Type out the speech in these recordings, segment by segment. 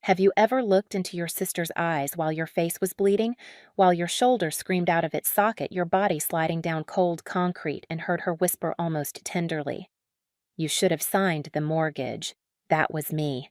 Have you ever looked into your sister's eyes while your face was bleeding, while your shoulder screamed out of its socket, your body sliding down cold concrete, and heard her whisper almost tenderly, "You should have signed the mortgage. That was me."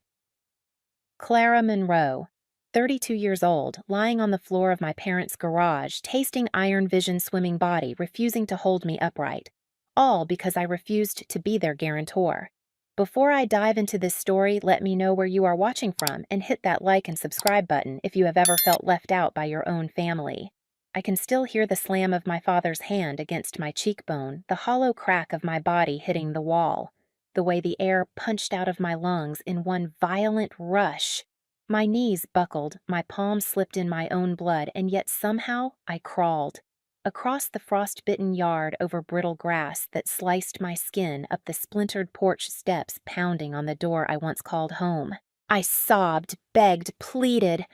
Clara Monroe, 32 years old, lying on the floor of my parents' garage, tasting Iron Vision swimming body, refusing to hold me upright. All because I refused to be their guarantor. Before I dive into this story, let me know where you are watching from and hit that like and subscribe button if you have ever felt left out by your own family. I can still hear the slam of my father's hand against my cheekbone, the hollow crack of my body hitting the wall, the way the air punched out of my lungs in one violent rush. My knees buckled, my palms slipped in my own blood, and yet somehow I crawled. Across the frost-bitten yard over brittle grass that sliced my skin up the splintered porch steps pounding on the door I once called home. I sobbed, begged, pleaded.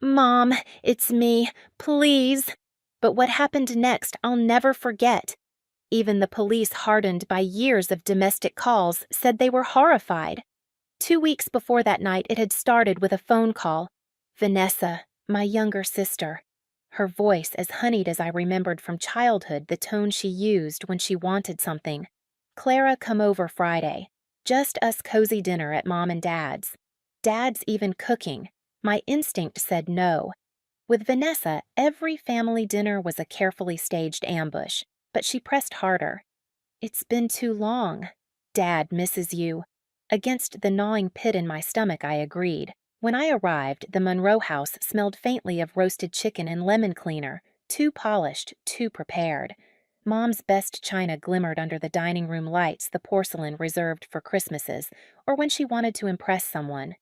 "Mom, it's me. Please." But what happened next, I'll never forget. Even the police, hardened by years of domestic calls, said they were horrified. 2 weeks before that night, it had started with a phone call. Vanessa, my younger sister. Her voice as honeyed as I remembered from childhood the tone she used when she wanted something. "Clara, come over Friday. Just us cozy dinner at Mom and Dad's. Dad's even cooking." My instinct said no. With Vanessa, every family dinner was a carefully staged ambush, but she pressed harder. "It's been too long. Dad misses you." Against the gnawing pit in my stomach, I agreed. When I arrived, the Monroe house smelled faintly of roasted chicken and lemon cleaner, too polished, too prepared. Mom's best china glimmered under the dining room lights, the porcelain reserved for Christmases, or when she wanted to impress someone.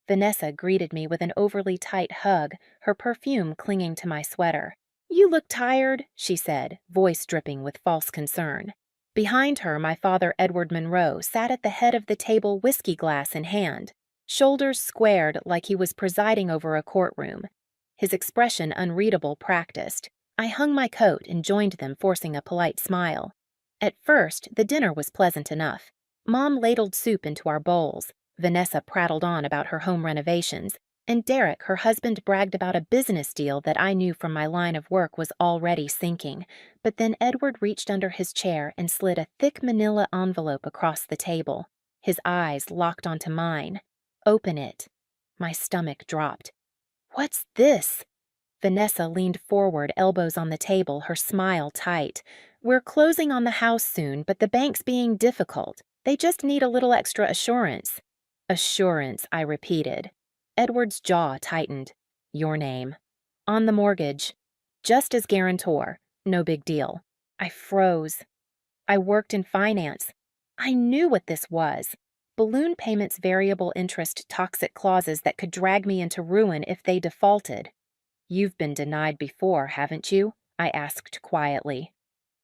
Vanessa greeted me with an overly tight hug, her perfume clinging to my sweater. "You look tired," she said, voice dripping with false concern. Behind her, my father, Edward Monroe, sat at the head of the table, whiskey glass in hand, shoulders squared like he was presiding over a courtroom. His expression unreadable, practiced. I hung my coat and joined them, forcing a polite smile. At first, the dinner was pleasant enough. Mom ladled soup into our bowls. Vanessa prattled on about her home renovations, and Derek, her husband, bragged about a business deal that I knew from my line of work was already sinking. But then Edward reached under his chair and slid a thick manila envelope across the table. His eyes locked onto mine. "Open it." My stomach dropped. "What's this?" Vanessa leaned forward, elbows on the table, her smile tight. "We're closing on the house soon, but the bank's being difficult. They just need a little extra assurance." "Assurance," I repeated. Edward's jaw tightened. "Your name." "On the mortgage." "Just as guarantor. No big deal." I froze. I worked in finance. I knew what this was. Balloon payments, variable interest, toxic clauses that could drag me into ruin if they defaulted. "You've been denied before, haven't you?" I asked quietly.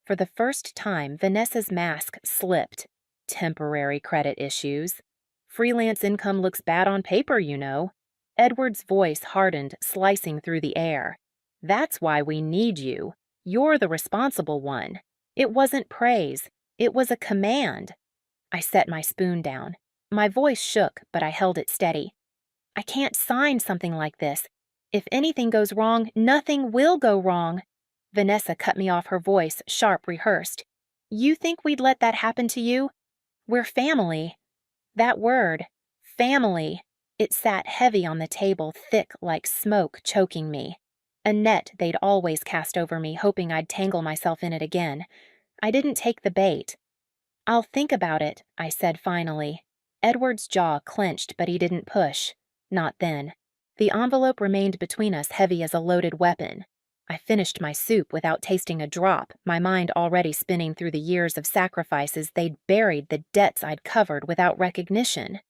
For the first time, Vanessa's mask slipped. "Temporary credit issues. Freelance income looks bad on paper, you know." Edward's voice hardened, slicing through the air. "That's why we need you. You're the responsible one." It wasn't praise. It was a command. I set my spoon down. My voice shook, but I held it steady. "I can't sign something like this. If anything goes wrong, nothing will go wrong." Vanessa cut me off, her voice sharp, rehearsed. "You think we'd let that happen to you? We're family." That word, family, it sat heavy on the table, thick like smoke, choking me. A net they'd always cast over me, hoping I'd tangle myself in it again. I didn't take the bait. "I'll think about it," I said finally. Edward's jaw clenched, but he didn't push. Not then. The envelope remained between us, heavy as a loaded weapon. I finished my soup without tasting a drop, my mind already spinning through the years of sacrifices they'd buried, the debts I'd covered without recognition.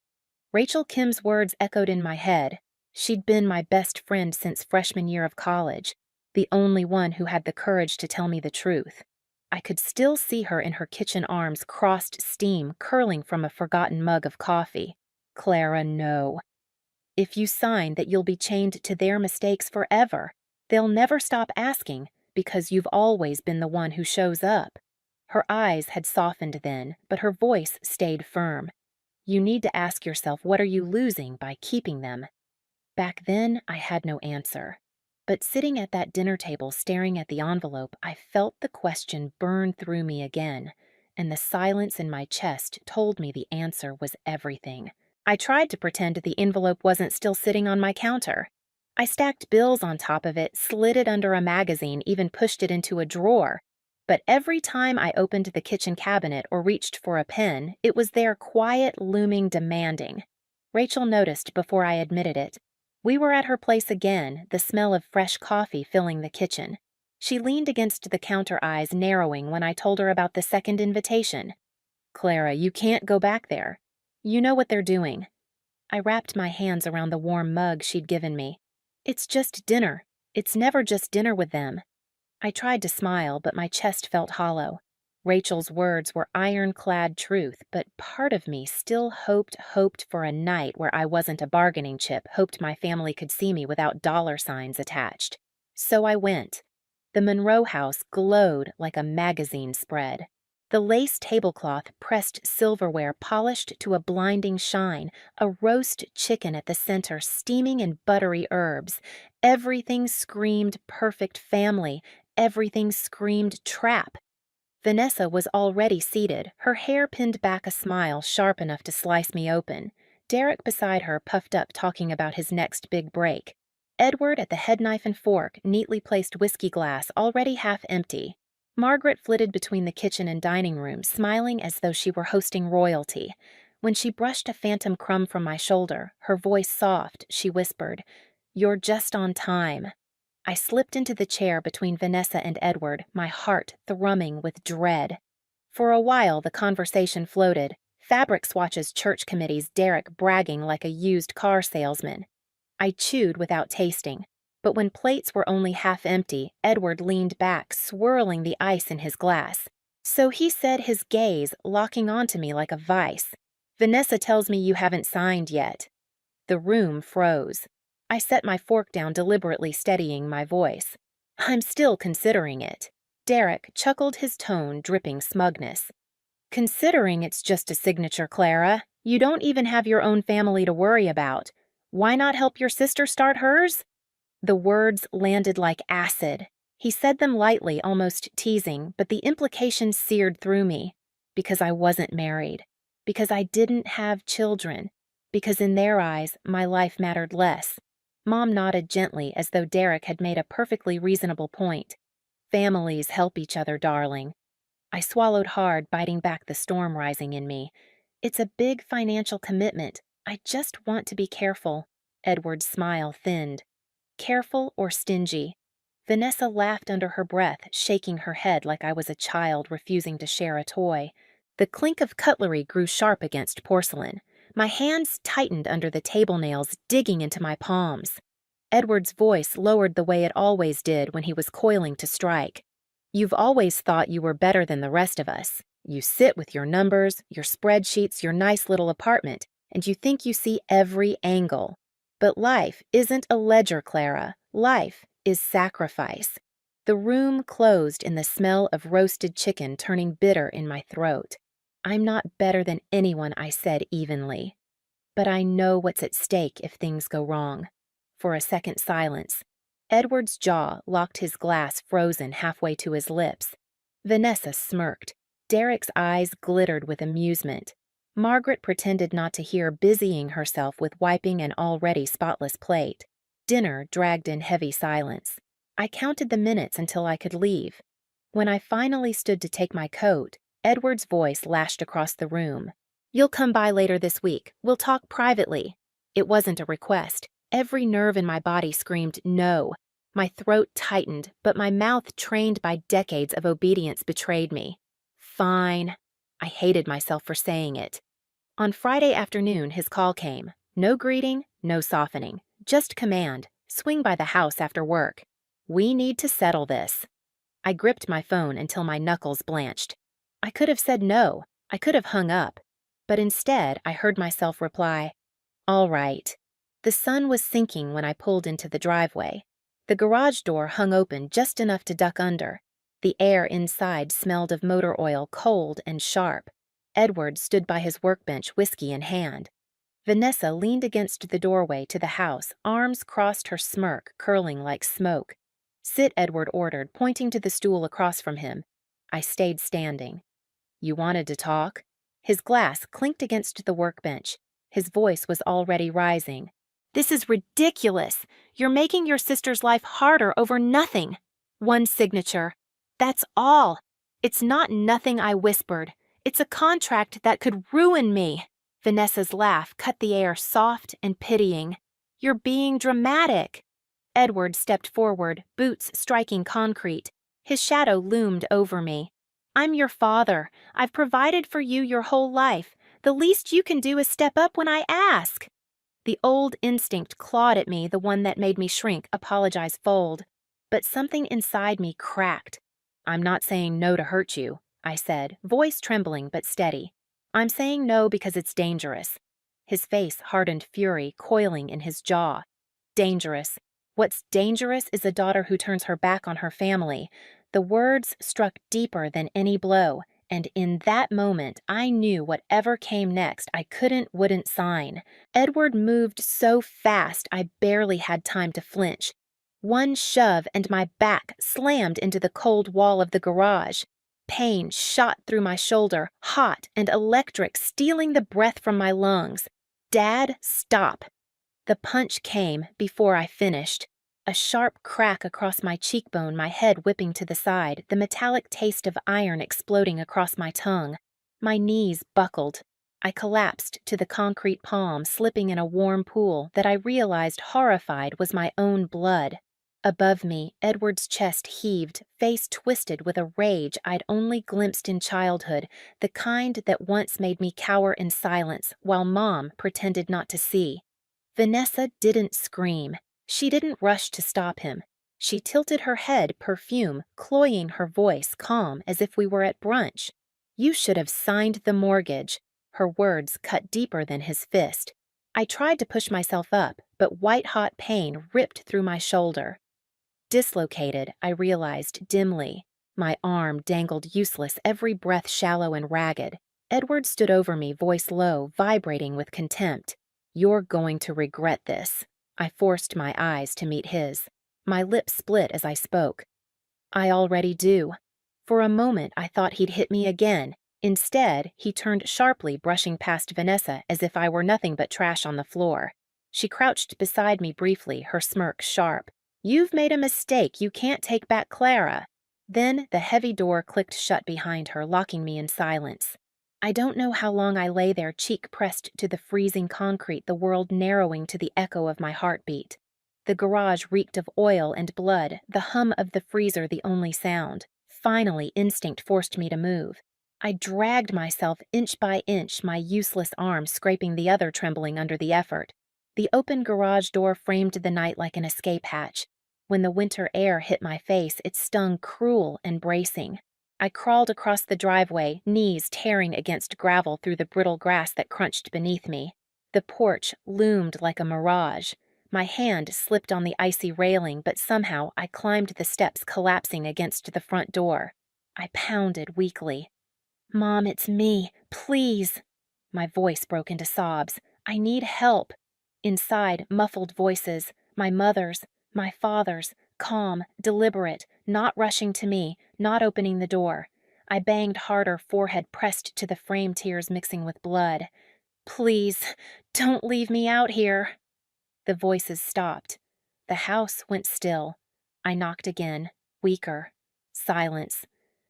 Rachel Kim's words echoed in my head. She'd been my best friend since freshman year of college, the only one who had the courage to tell me the truth. I could still see her in her kitchen arms, crossed steam curling from a forgotten mug of coffee. "Clara, no. If you sign that, you'll be chained to their mistakes forever. They'll never stop asking, because you've always been the one who shows up." Her eyes had softened then, but her voice stayed firm. "You need to ask yourself, what are you losing by keeping them?" Back then, I had no answer. But sitting at that dinner table staring at the envelope, I felt the question burn through me again, and the silence in my chest told me the answer was everything. I tried to pretend the envelope wasn't still sitting on my counter. I stacked bills on top of it, slid it under a magazine, even pushed it into a drawer. But every time I opened the kitchen cabinet or reached for a pen, it was there, quiet, looming, demanding. Rachel noticed before I admitted it. We were at her place again, the smell of fresh coffee filling the kitchen. She leaned against the counter, eyes narrowing when I told her about the second invitation. "Clara, you can't go back there. You know what they're doing." I wrapped my hands around the warm mug she'd given me. "It's just dinner. It's never just dinner with them." I tried to smile, but my chest felt hollow. Rachel's words were ironclad truth, but part of me still hoped for a night where I wasn't a bargaining chip, hoped my family could see me without dollar signs attached. So I went. The Monroe house glowed like a magazine spread. The lace tablecloth, pressed silverware polished to a blinding shine, a roast chicken at the center steaming in buttery herbs. Everything screamed perfect family. Everything screamed trap. Vanessa was already seated, her hair pinned back, a smile sharp enough to slice me open. Derek beside her puffed up, talking about his next big break. Edward at the head knife and fork, neatly placed whiskey glass already half empty. Margaret flitted between the kitchen and dining room, smiling as though she were hosting royalty. When she brushed a phantom crumb from my shoulder, her voice soft, she whispered, "You're just on time." I slipped into the chair between Vanessa and Edward, my heart thrumming with dread. For a while, the conversation floated. Fabric swatches, church committees, Derek bragging like a used car salesman. I chewed without tasting. But when plates were only half empty, Edward leaned back, swirling the ice in his glass. "So he said," his gaze locking onto me like a vice. "Vanessa tells me you haven't signed yet." The room froze. I set my fork down, deliberately steadying my voice. "I'm still considering it." Derek chuckled, his tone dripping smugness. "Considering it's just a signature, Clara. You don't even have your own family to worry about. Why not help your sister start hers?" The words landed like acid. He said them lightly, almost teasing, but the implications seared through me. Because I wasn't married. Because I didn't have children. Because in their eyes, my life mattered less. Mom nodded gently, as though Derek had made a perfectly reasonable point. "Families help each other, darling." I swallowed hard, biting back the storm rising in me. "It's a big financial commitment. I just want to be careful." Edward's smile thinned. "Careful or stingy?" Vanessa laughed under her breath, shaking her head like I was a child refusing to share a toy. The clink of cutlery grew sharp against porcelain. My hands tightened under the table nails, digging into my palms. Edward's voice lowered the way it always did when he was coiling to strike. "You've always thought you were better than the rest of us. You sit with your numbers, your spreadsheets, your nice little apartment, and you think you see every angle. But life isn't a ledger, Clara. Life is sacrifice." The room closed in the smell of roasted chicken turning bitter in my throat. "I'm not better than anyone," I said evenly. "But I know what's at stake if things go wrong." For a second silence. Edward's jaw locked, his glass frozen halfway to his lips. Vanessa smirked. Derek's eyes glittered with amusement. Margaret pretended not to hear, busying herself with wiping an already spotless plate. Dinner dragged in heavy silence. I counted the minutes until I could leave. When I finally stood to take my coat, Edward's voice lashed across the room. "You'll come by later this week. We'll talk privately." It wasn't a request. Every nerve in my body screamed no. My throat tightened, but my mouth, trained by decades of obedience, betrayed me. "Fine." I hated myself for saying it. On Friday afternoon, his call came. No greeting, no softening. Just command. "Swing by the house after work. We need to settle this." I gripped my phone until my knuckles blanched. I could have said no. I could have hung up. But instead, I heard myself reply, "All right." The sun was sinking when I pulled into the driveway. The garage door hung open just enough to duck under. The air inside smelled of motor oil, cold and sharp. Edward stood by his workbench, whiskey in hand. Vanessa leaned against the doorway to the house, arms crossed, her smirk curling like smoke. "Sit," Edward ordered, pointing to the stool across from him. I stayed standing. "You wanted to talk?" His glass clinked against the workbench. His voice was already rising. "This is ridiculous. You're making your sister's life harder over nothing. One signature. That's all. It's not nothing," I whispered. "It's a contract that could ruin me." Vanessa's laugh cut the air, soft and pitying. "You're being dramatic." Edward stepped forward, boots striking concrete. His shadow loomed over me. "I'm your father. I've provided for you your whole life. The least you can do is step up when I ask." The old instinct clawed at me, the one that made me shrink, apologize, fold. But something inside me cracked. "I'm not saying no to hurt you," I said, voice trembling but steady. "I'm saying no because it's dangerous." His face hardened fury, coiling in his jaw. "Dangerous. What's dangerous is a daughter who turns her back on her family." The words struck deeper than any blow, and in that moment I knew whatever came next I wouldn't sign. Edward moved so fast I barely had time to flinch. One shove and my back slammed into the cold wall of the garage. Pain shot through my shoulder, hot and electric, stealing the breath from my lungs. "Dad, stop." The punch came before I finished. A sharp crack across my cheekbone, my head whipping to the side, the metallic taste of iron exploding across my tongue. My knees buckled. I collapsed to the concrete palm, slipping in a warm pool that I realized, horrified, was my own blood. Above me, Edward's chest heaved, face twisted with a rage I'd only glimpsed in childhood, the kind that once made me cower in silence while Mom pretended not to see. Vanessa didn't scream. She didn't rush to stop him. She tilted her head, perfume cloying her voice, calm as if we were at brunch. "You should have signed the mortgage." Her words cut deeper than his fist. I tried to push myself up, but white-hot pain ripped through my shoulder. Dislocated, I realized dimly. My arm dangled useless, every breath shallow and ragged. Edward stood over me, voice low, vibrating with contempt. "You're going to regret this." I forced my eyes to meet his. My lips split as I spoke. "I already do." For a moment I thought he'd hit me again. Instead, he turned sharply, brushing past Vanessa as if I were nothing but trash on the floor. She crouched beside me briefly, her smirk sharp. "You've made a mistake. You can't take back Clara." Then the heavy door clicked shut behind her, locking me in silence. I don't know how long I lay there, cheek pressed to the freezing concrete, the world narrowing to the echo of my heartbeat. The garage reeked of oil and blood, the hum of the freezer the only sound. Finally, instinct forced me to move. I dragged myself inch by inch, my useless arm scraping the other, trembling under the effort. The open garage door framed the night like an escape hatch. When the winter air hit my face, it stung cruel and bracing. I crawled across the driveway, knees tearing against gravel through the brittle grass that crunched beneath me. The porch loomed like a mirage. My hand slipped on the icy railing, but somehow I climbed the steps, collapsing against the front door. I pounded weakly. "Mom, it's me. Please." My voice broke into sobs. "I need help." Inside, muffled voices, my mother's, my father's, calm, deliberate, not rushing to me, not opening the door. I banged harder, forehead pressed to the frame, tears mixing with blood. "Please, don't leave me out here." The voices stopped. The house went still. I knocked again, weaker. Silence.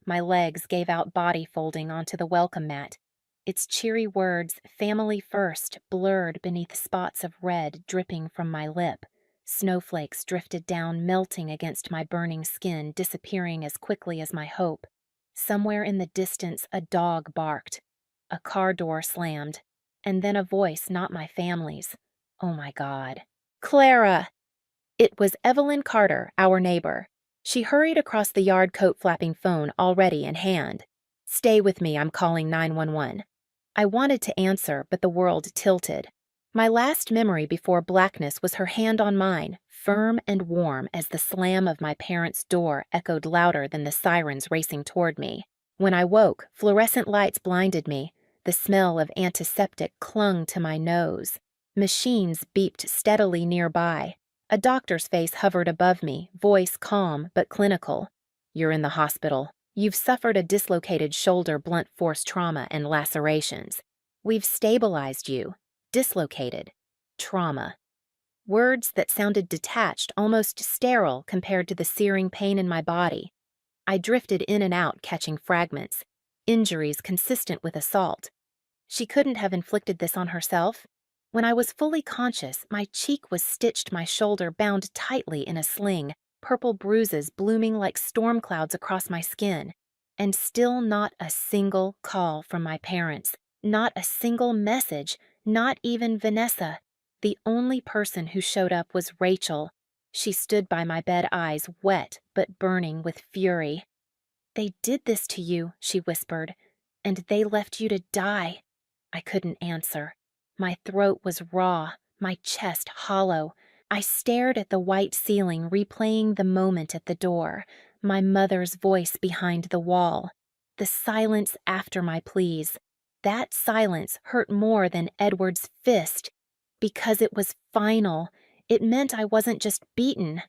My legs gave out, body folding onto the welcome mat. Its cheery words, "family first," blurred beneath spots of red dripping from my lip. Snowflakes drifted down, melting against my burning skin, disappearing as quickly as my hope. Somewhere in the distance, a dog barked. A car door slammed. And then a voice not my family's. Oh my God. "Clara!" It was Evelyn Carter, our neighbor. She hurried across the yard, coat-flapping phone already in hand. "Stay with me, I'm calling 911. I wanted to answer, but the world tilted. My last memory before blackness was her hand on mine, firm and warm as the slam of my parents' door echoed louder than the sirens racing toward me. When I woke, fluorescent lights blinded me. The smell of antiseptic clung to my nose. Machines beeped steadily nearby. A doctor's face hovered above me, voice calm but clinical. "You're in the hospital. You've suffered a dislocated shoulder, blunt force trauma, and lacerations. We've stabilized you. Dislocated. Trauma." Words that sounded detached, almost sterile compared to the searing pain in my body. I drifted in and out, catching fragments. Injuries consistent with assault. She couldn't have inflicted this on herself. When I was fully conscious, my cheek was stitched, my shoulder bound tightly in a sling, purple bruises blooming like storm clouds across my skin. And still not a single call from my parents, not a single message, not even Vanessa. The only person who showed up was Rachel. She stood by my bed, eyes wet but burning with fury. "They did this to you," she whispered, "and they left you to die." I couldn't answer. My throat was raw, my chest hollow. I stared at the white ceiling, replaying the moment at the door, my mother's voice behind the wall, the silence after my pleas. That silence hurt more than Edward's fist, because it was final. It meant I wasn't just beaten.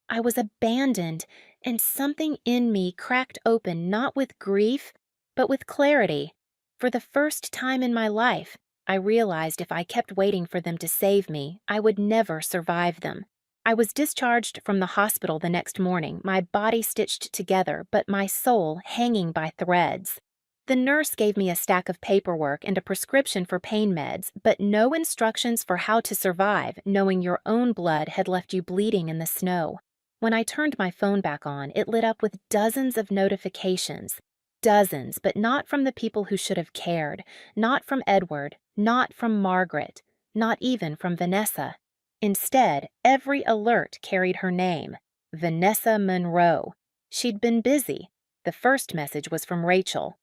I was abandoned, and something in me cracked open not with grief, but with clarity. For the first time in my life, I realized if I kept waiting for them to save me, I would never survive them. I was discharged from the hospital the next morning, my body stitched together, but my soul hanging by threads. The nurse gave me a stack of paperwork and a prescription for pain meds, but no instructions for how to survive, knowing your own blood had left you bleeding in the snow. When I turned my phone back on, it lit up with dozens of notifications. Dozens, but not from the people who should have cared. Not from Edward, not from Margaret, not even from Vanessa. Instead, every alert carried her name, Vanessa Monroe. She'd been busy. The first message was from Rachel.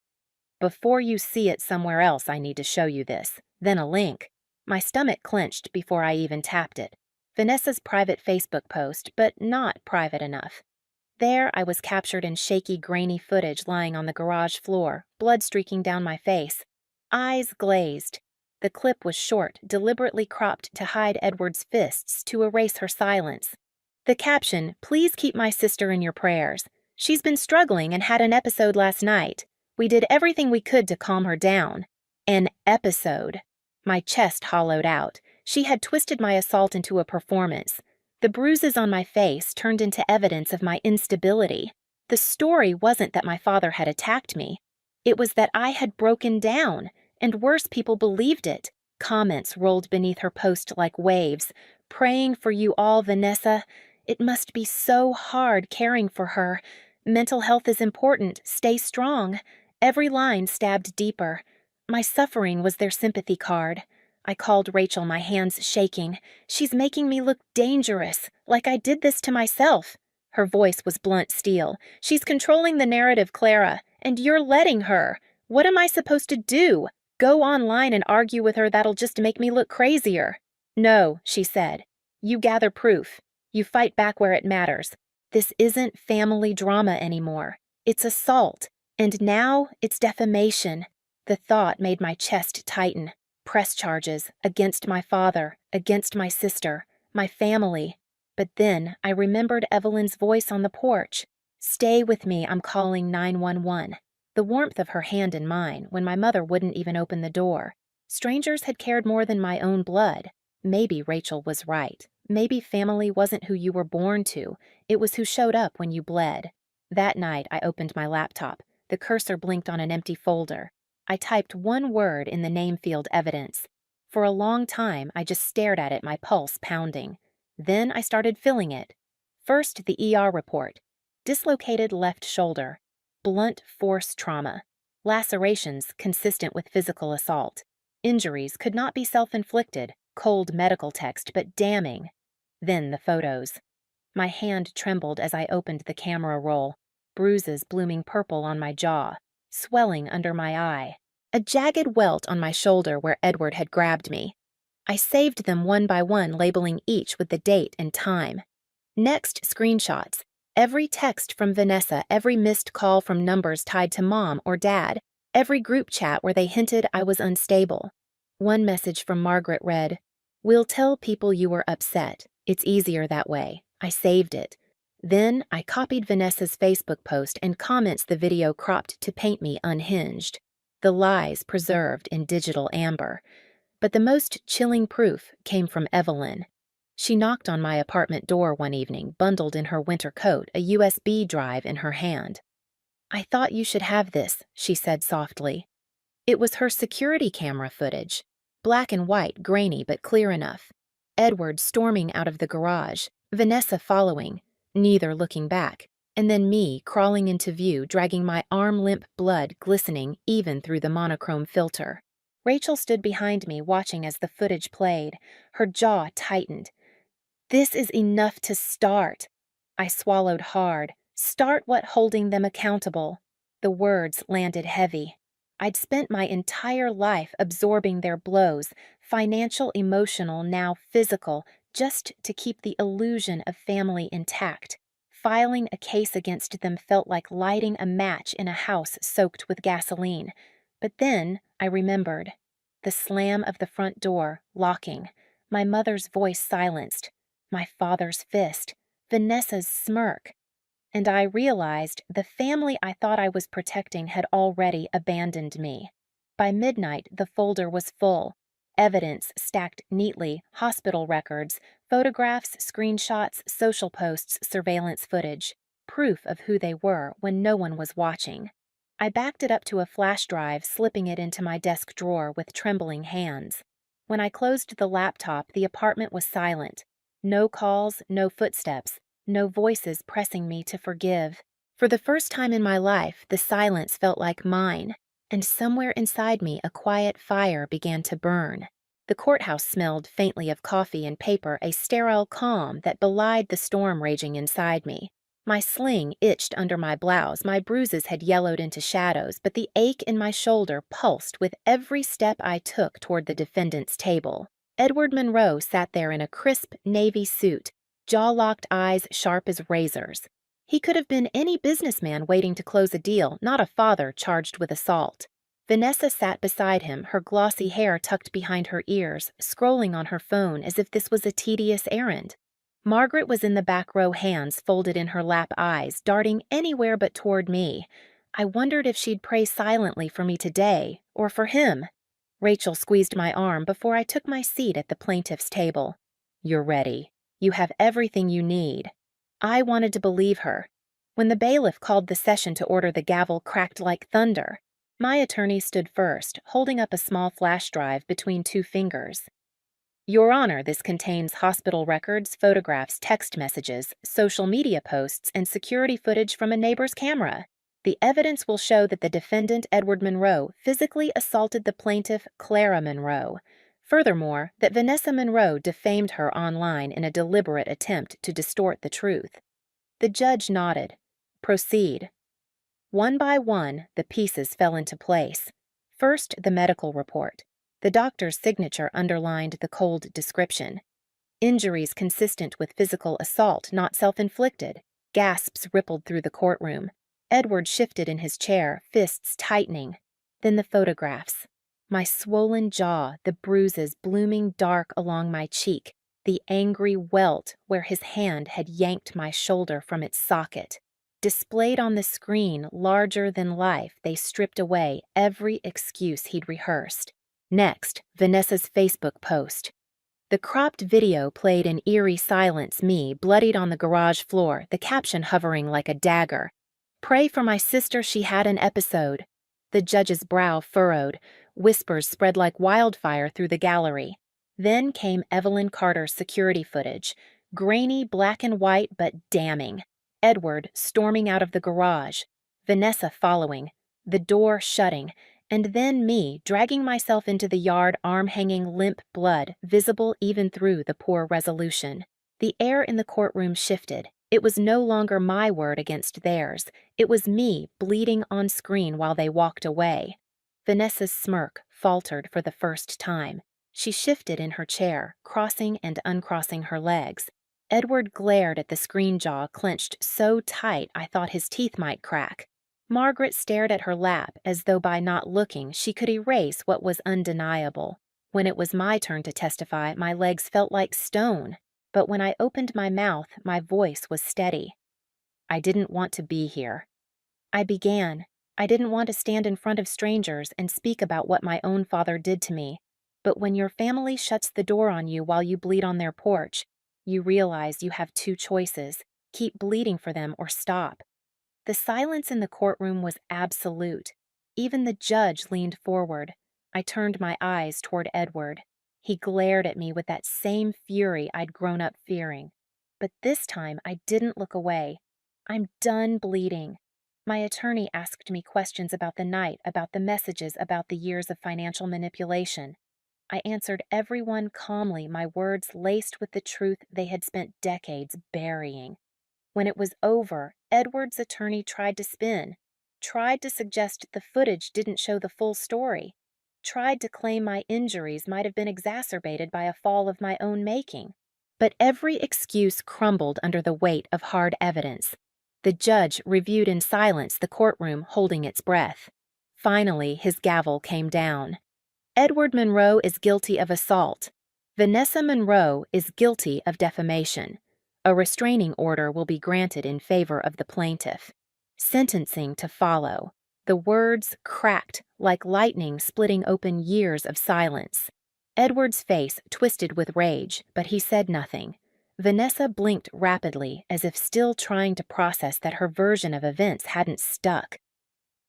"Before you see it somewhere else, I need to show you this." Then a link. My stomach clenched before I even tapped it. Vanessa's private Facebook post, but not private enough. There I was captured in shaky, grainy footage lying on the garage floor, blood streaking down my face. Eyes glazed. The clip was short, deliberately cropped to hide Edward's fists, to erase her silence. The caption, "Please keep my sister in your prayers. She's been struggling and had an episode last night. We did everything we could to calm her down." An episode. My chest hollowed out. She had twisted my assault into a performance. The bruises on my face turned into evidence of my instability. The story wasn't that my father had attacked me. It was that I had broken down, and worse, people believed it. Comments rolled beneath her post like waves. "Praying for you all, Vanessa. It must be so hard caring for her. Mental health is important. Stay strong." Every line stabbed deeper. My suffering was their sympathy card. I called Rachel, my hands shaking. "She's making me look dangerous, like I did this to myself." Her voice was blunt steel. "She's controlling the narrative, Clara, and you're letting her. What am I supposed to do? Go online and argue with her? That'll just make me look crazier." "No," she said. "You gather proof. You fight back where it matters. This isn't family drama anymore. It's assault. And now it's defamation." The thought made my chest tighten. Press charges against my father, against my sister, my family. But then I remembered Evelyn's voice on the porch. "Stay with me, I'm calling 911. The warmth of her hand in mine when my mother wouldn't even open the door. Strangers had cared more than my own blood. Maybe Rachel was right. Maybe family wasn't who you were born to. It was who showed up when you bled. That night I opened my laptop. The cursor blinked on an empty folder. I typed one word in the name field, evidence. For a long time, I just stared at it, my pulse pounding. Then I started filling it. First, the ER report. Dislocated left shoulder. Blunt force trauma. Lacerations consistent with physical assault. Injuries could not be self-inflicted. Cold medical text, but damning. Then the photos. My hand trembled as I opened the camera roll. Bruises blooming purple on my jaw. Swelling under my eye. A jagged welt on my shoulder where Edward had grabbed me. I saved them one by one, labeling each with the date and time. Next, screenshots. Every text from Vanessa, every missed call from numbers tied to Mom or Dad, every group chat where they hinted I was unstable. One message from Margaret read, We'll tell people you were upset. It's easier that way. I saved it. Then I copied Vanessa's Facebook post and comments the video cropped to paint me unhinged. The lies preserved in digital amber. But the most chilling proof came from Evelyn. She knocked on my apartment door one evening, bundled in her winter coat, a USB drive in her hand. "I thought you should have this," she said softly. It was her security camera footage. Black and white, grainy but clear enough. Edward storming out of the garage, Vanessa following, neither looking back, and then me crawling into view, dragging my arm-limp blood glistening even through the monochrome filter. Rachel stood behind me, watching as the footage played. Her jaw tightened. "This is enough to start." I swallowed hard. "Start what? Holding them accountable." The words landed heavy. I'd spent my entire life absorbing their blows, financial, emotional, now physical, just to keep the illusion of family intact. Filing a case against them felt like lighting a match in a house soaked with gasoline. But then I remembered. The slam of the front door, locking. My mother's voice silenced. My father's fist. Vanessa's smirk. And I realized the family I thought I was protecting had already abandoned me. By midnight, the folder was full. Evidence stacked neatly, hospital records, photographs, screenshots, social posts, surveillance footage. Proof of who they were when no one was watching. I backed it up to a flash drive, slipping it into my desk drawer with trembling hands. When I closed the laptop, the apartment was silent. No calls, no footsteps. No voices pressing me to forgive. For the first time in my life, the silence felt like mine, and somewhere inside me a quiet fire began to burn. The courthouse smelled faintly of coffee and paper, a sterile calm that belied the storm raging inside me. My sling itched under my blouse, my bruises had yellowed into shadows, but the ache in my shoulder pulsed with every step I took toward the defendant's table. Edward Monroe sat there in a crisp navy suit, jaw-locked eyes sharp as razors. He could have been any businessman waiting to close a deal, not a father charged with assault. Vanessa sat beside him, her glossy hair tucked behind her ears, scrolling on her phone as if this was a tedious errand. Margaret was in the back row, hands folded in her lap, eyes darting anywhere but toward me. I wondered if she'd pray silently for me today, or for him. Rachel squeezed my arm before I took my seat at the plaintiff's table. "You're ready. You have everything you need." I wanted to believe her. When the bailiff called the session to order, the gavel cracked like thunder. My attorney stood first, holding up a small flash drive between two fingers. "Your Honor, this contains hospital records, photographs, text messages, social media posts, and security footage from a neighbor's camera. The evidence will show that the defendant, Edward Monroe, physically assaulted the plaintiff, Clara Monroe. Furthermore, that Vanessa Monroe defamed her online in a deliberate attempt to distort the truth." The judge nodded. "Proceed." One by one, the pieces fell into place. First, the medical report. The doctor's signature underlined the cold description. Injuries consistent with physical assault, not self-inflicted. Gasps rippled through the courtroom. Edward shifted in his chair, fists tightening. Then the photographs. My swollen jaw, the bruises blooming dark along my cheek, the angry welt where his hand had yanked my shoulder from its socket. Displayed on the screen, larger than life, they stripped away every excuse he'd rehearsed. Next, Vanessa's Facebook post. The cropped video played in eerie silence, me, bloodied on the garage floor, the caption hovering like a dagger. "Pray for my sister, she had an episode." The judge's brow furrowed. Whispers spread like wildfire through the gallery. Then came Evelyn Carter's security footage, grainy, black and white, but damning. Edward storming out of the garage, Vanessa following, the door shutting, and then me dragging myself into the yard, arm hanging, limp blood, visible even through the poor resolution. The air in the courtroom shifted. It was no longer my word against theirs. It was me bleeding on screen while they walked away. Vanessa's smirk faltered for the first time. She shifted in her chair, crossing and uncrossing her legs. Edward glared at the screen jaw clenched so tight I thought his teeth might crack. Margaret stared at her lap as though by not looking she could erase what was undeniable. When it was my turn to testify, my legs felt like stone, but when I opened my mouth, my voice was steady. I didn't want to be here. I began. I didn't want to stand in front of strangers and speak about what my own father did to me. But when your family shuts the door on you while you bleed on their porch, you realize you have two choices: keep bleeding for them or stop. The silence in the courtroom was absolute. Even the judge leaned forward. I turned my eyes toward Edward. He glared at me with that same fury I'd grown up fearing. But this time I didn't look away. I'm done bleeding. My attorney asked me questions about the night, about the messages, about the years of financial manipulation. I answered everyone calmly, my words laced with the truth they had spent decades burying. When it was over, Edward's attorney tried to spin, tried to suggest the footage didn't show the full story, tried to claim my injuries might have been exacerbated by a fall of my own making. But every excuse crumbled under the weight of hard evidence. The judge reviewed in silence the courtroom, holding its breath. Finally, his gavel came down. Edward Monroe is guilty of assault. Vanessa Monroe is guilty of defamation. A restraining order will be granted in favor of the plaintiff. Sentencing to follow. The words cracked like lightning splitting open years of silence. Edward's face twisted with rage, but he said nothing. Vanessa blinked rapidly, as if still trying to process that her version of events hadn't stuck.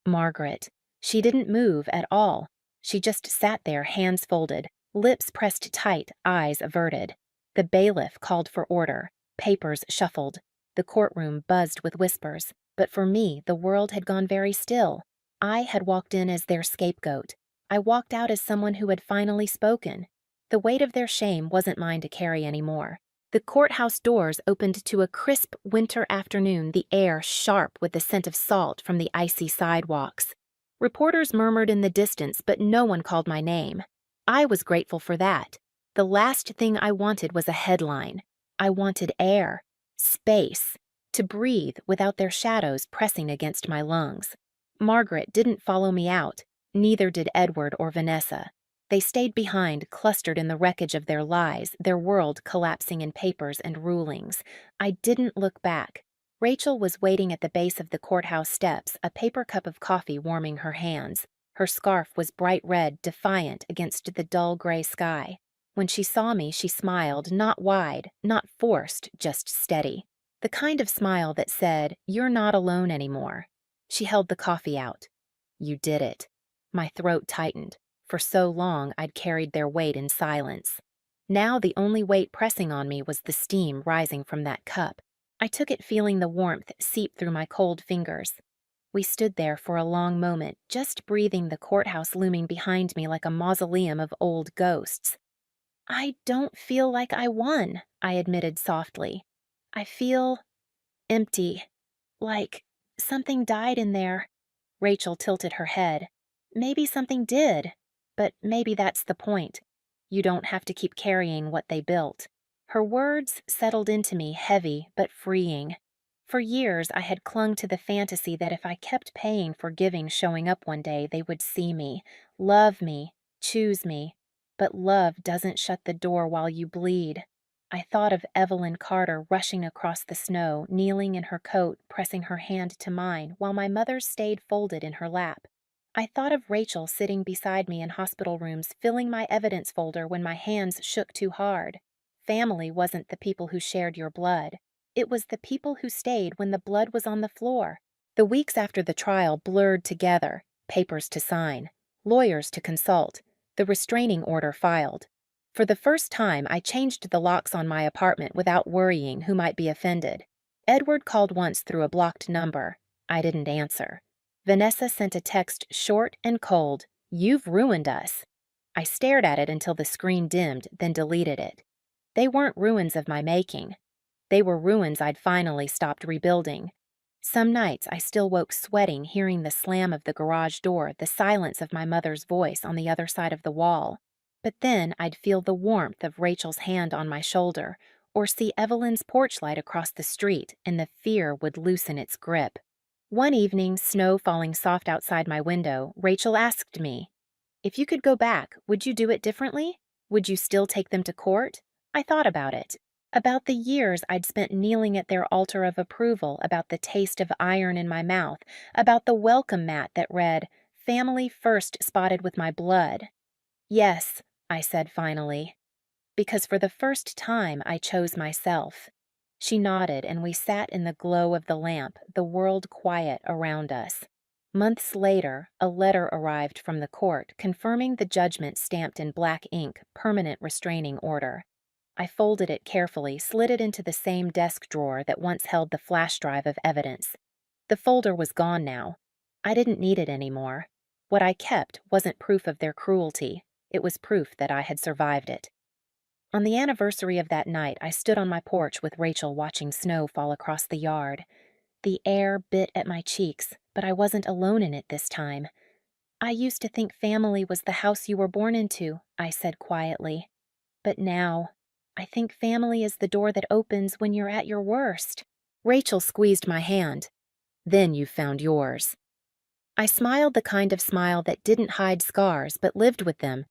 Margaret. She didn't move at all. She just sat there, hands folded, lips pressed tight, eyes averted. The bailiff called for order. Papers shuffled. The courtroom buzzed with whispers. But for me, the world had gone very still. I had walked in as their scapegoat. I walked out as someone who had finally spoken. The weight of their shame wasn't mine to carry anymore. The courthouse doors opened to a crisp winter afternoon, the air sharp with the scent of salt from the icy sidewalks. Reporters murmured in the distance, but no one called my name. I was grateful for that. The last thing I wanted was a headline. I wanted air, space, to breathe without their shadows pressing against my lungs. Margaret didn't follow me out, neither did Edward or Vanessa. They stayed behind, clustered in the wreckage of their lies, their world collapsing in papers and rulings. I didn't look back. Rachel was waiting at the base of the courthouse steps, a paper cup of coffee warming her hands. Her scarf was bright red, defiant against the dull gray sky. When she saw me, she smiled, not wide, not forced, just steady. The kind of smile that said, "You're not alone anymore." She held the coffee out. "You did it." My throat tightened. For so long, I'd carried their weight in silence. Now the only weight pressing on me was the steam rising from that cup. I took it, feeling the warmth seep through my cold fingers. We stood there for a long moment, just breathing, the courthouse looming behind me like a mausoleum of old ghosts. "I don't feel like I won," I admitted softly. "I feel empty, like something died in there." Rachel tilted her head. "Maybe something did. But maybe that's the point. You don't have to keep carrying what they built." Her words settled into me, heavy but freeing. For years I had clung to the fantasy that if I kept paying for giving, showing up one day, they would see me, love me, choose me. But love doesn't shut the door while you bleed. I thought of Evelyn Carter rushing across the snow, kneeling in her coat, pressing her hand to mine, while my mother stayed folded in her lap. I thought of Rachel sitting beside me in hospital rooms, filling my evidence folder when my hands shook too hard. Family wasn't the people who shared your blood. It was the people who stayed when the blood was on the floor. The weeks after the trial blurred together, papers to sign, lawyers to consult, the restraining order filed. For the first time, I changed the locks on my apartment without worrying who might be offended. Edward called once through a blocked number. I didn't answer. Vanessa sent a text short and cold. "You've ruined us." I stared at it until the screen dimmed, then deleted it. They weren't ruins of my making. They were ruins I'd finally stopped rebuilding. Some nights I still woke sweating, hearing the slam of the garage door, the silence of my mother's voice on the other side of the wall. But then I'd feel the warmth of Rachel's hand on my shoulder, or see Evelyn's porch light across the street, and the fear would loosen its grip. One evening, snow falling soft outside my window, Rachel asked me, If you could go back, would you do it differently? Would you still take them to court? I thought about it. About the years I'd spent kneeling at their altar of approval, about the taste of iron in my mouth, about the welcome mat that read, "Family first," spotted with my blood. Yes, I said finally, because for the first time I chose myself. She nodded, and we sat in the glow of the lamp, the world quiet around us. Months later, a letter arrived from the court confirming the judgment stamped in black ink, permanent restraining order. I folded it carefully, slid it into the same desk drawer that once held the flash drive of evidence. The folder was gone now. I didn't need it anymore. What I kept wasn't proof of their cruelty. It was proof that I had survived it. On the anniversary of that night, I stood on my porch with Rachel watching snow fall across the yard. The air bit at my cheeks, but I wasn't alone in it this time. "I used to think family was the house you were born into," I said quietly. "But now, I think family is the door that opens when you're at your worst." Rachel squeezed my hand. "Then you found yours." I smiled, the kind of smile that didn't hide scars but lived with them,